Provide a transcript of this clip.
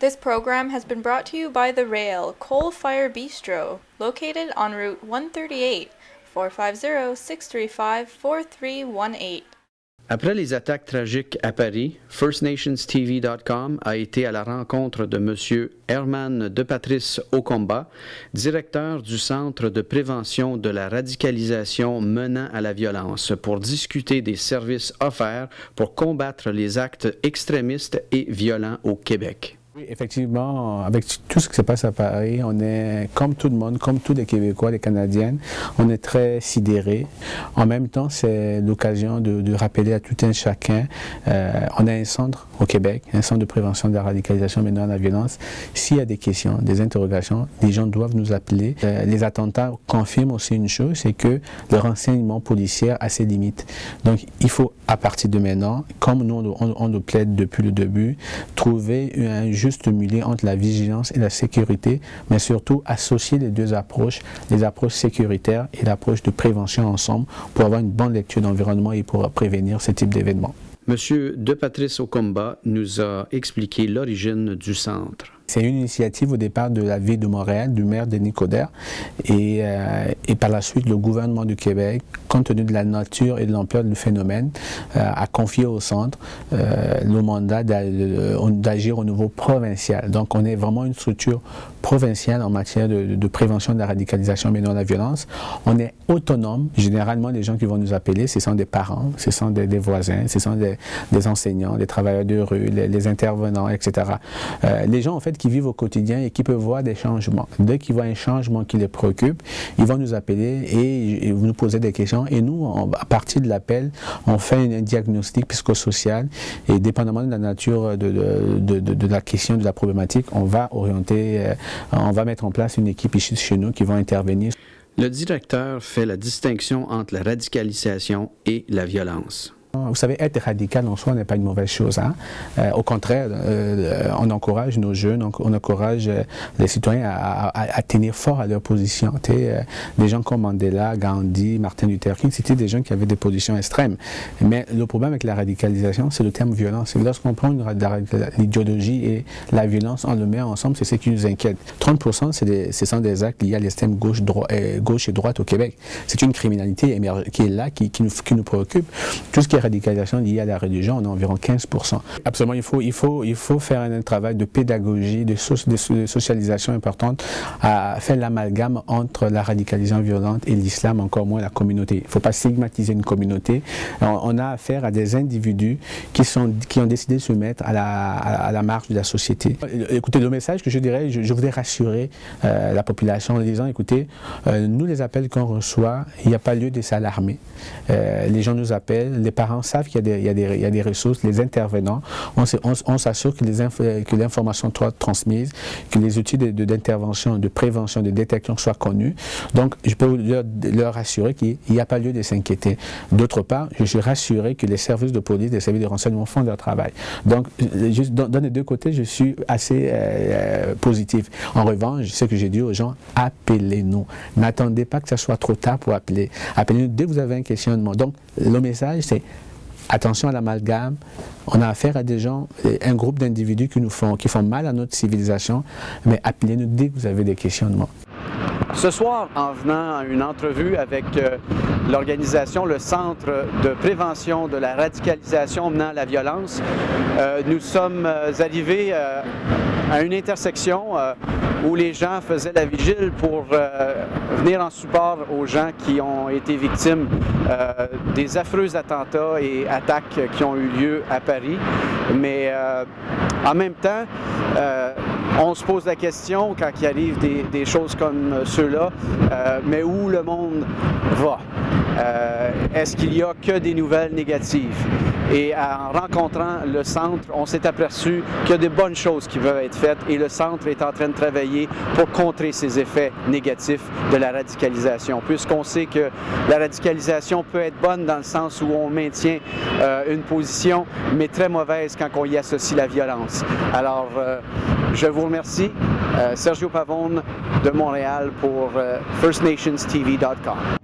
This program has been brought to you by The Rail, Coal Fire Bistro, located on Route 138, 450-635-4318. Après les attaques tragiques à Paris, FirstNationsTV.com a été à la rencontre de M. Herman de Patrice Ocomba, directeur du Centre de prévention de la radicalisation menant à la violence, pour discuter des services offerts pour combattre les actes extrémistes et violents au Québec. Oui, effectivement, avec tout ce qui se passe à Paris, on est comme tout le monde, comme tous les Québécois, les Canadiennes, on est très sidérés. En même temps, c'est l'occasion de rappeler à tout un chacun, on a un centre au Québec, un centre de prévention de la radicalisation menant à la violence. S'il y a des questions, des interrogations, les gens doivent nous appeler. Les attentats confirment aussi une chose, c'est que le renseignement policier a ses limites. Donc, il faut, à partir de maintenant, comme nous on le plaide depuis le début, trouver un juste milieu entre la vigilance et la sécurité, mais surtout associer les deux approches, les approches sécuritaires et l'approche de prévention ensemble pour avoir une bonne lecture d'environnement et pour prévenir ce type d'événements. Monsieur de Patrice Ocomba nous a expliqué l'origine du centre. C'est une initiative au départ de la ville de Montréal, du maire Denis Coderre, et par la suite le gouvernement du Québec, compte tenu de la nature et de l'ampleur du phénomène, a confié au centre le mandat d'agir au niveau provincial. Donc on est vraiment une structure provinciale en matière de prévention de la radicalisation menant à la violence. On est autonome. Généralement, les gens qui vont nous appeler, ce sont des parents, ce sont des voisins, ce sont des enseignants, des travailleurs de rue, les intervenants, etc. Les gens en fait qui vivent au quotidien et qui peuvent voir des changements. Dès qu'ils voient un changement qui les préoccupe, ils vont nous appeler et nous poser des questions. Et nous, à partir de l'appel, on fait un diagnostic psychosocial et dépendamment de la nature de la question, de la problématique, on va orienter, on va mettre en place une équipe ici chez nous qui va intervenir. Le directeur fait la distinction entre la radicalisation et la violence. Vous savez, être radical en soi n'est pas une mauvaise chose. Hein? Au contraire, on encourage nos jeunes, on encourage les citoyens à tenir fort à leur position. Des gens comme Mandela, Gandhi, Martin Luther King, c'était des gens qui avaient des positions extrêmes. Mais le problème avec la radicalisation, c'est le terme violence. Lorsqu'on prend l'idéologie et la violence, on le met ensemble, c'est ce qui nous inquiète. 30%, ce sont des actes liés à l'extrême gauche et droite au Québec. C'est une criminalité qui est là, qui nous préoccupe. Tout ce qui est radicalisation liée à la religion, on a environ 15%. Absolument, il faut faire un travail de pédagogie, de socialisation importante, à faire l'amalgame entre la radicalisation violente et l'islam, encore moins la communauté. Il ne faut pas stigmatiser une communauté. On a affaire à des individus qui ont décidé de se mettre à la marge de la société. Écoutez, le message que je dirais, je voudrais rassurer la population en disant, écoutez, nous les appels qu'on reçoit, il n'y a pas lieu de s'alarmer. Les gens nous appellent, les parents savent qu'il y a des ressources, les intervenants, on s'assure que l'information soit transmise, que les outils d'intervention, de prévention, de détection soient connus. Donc, je peux leur assurer qu'il n'y a pas lieu de s'inquiéter. D'autre part, je suis rassuré que les services de police, les services de renseignement font leur travail. Donc, dans les deux côtés, je suis assez positif. En revanche, ce que j'ai dit aux gens, appelez-nous. N'attendez pas que ce soit trop tard pour appeler. Appelez-nous dès que vous avez un questionnement. Donc, le message, c'est attention à l'amalgame, on a affaire à des gens, un groupe d'individus qui font mal à notre civilisation, mais appelez-nous dès que vous avez des questionnements. Ce soir, en venant à une entrevue avec l'organisation, le Centre de prévention de la radicalisation menant à la violence, nous sommes arrivés à une intersection où les gens faisaient la vigile pour venir en support aux gens qui ont été victimes des affreux attentats et attaques qui ont eu lieu à Paris. Mais en même temps, on se pose la question, quand il arrive des choses comme ceux-là, mais où le monde va? Est-ce qu'il n'y a que des nouvelles négatives? Et en rencontrant le centre, on s'est aperçu qu'il y a de bonnes choses qui peuvent être faites et le centre est en train de travailler pour contrer ces effets négatifs de la radicalisation. Puisqu'on sait que la radicalisation peut être bonne dans le sens où on maintient une position, mais très mauvaise quand on y associe la violence. Alors, je vous remercie. Sergio Pavone de Montréal pour FirstNationsTV.com.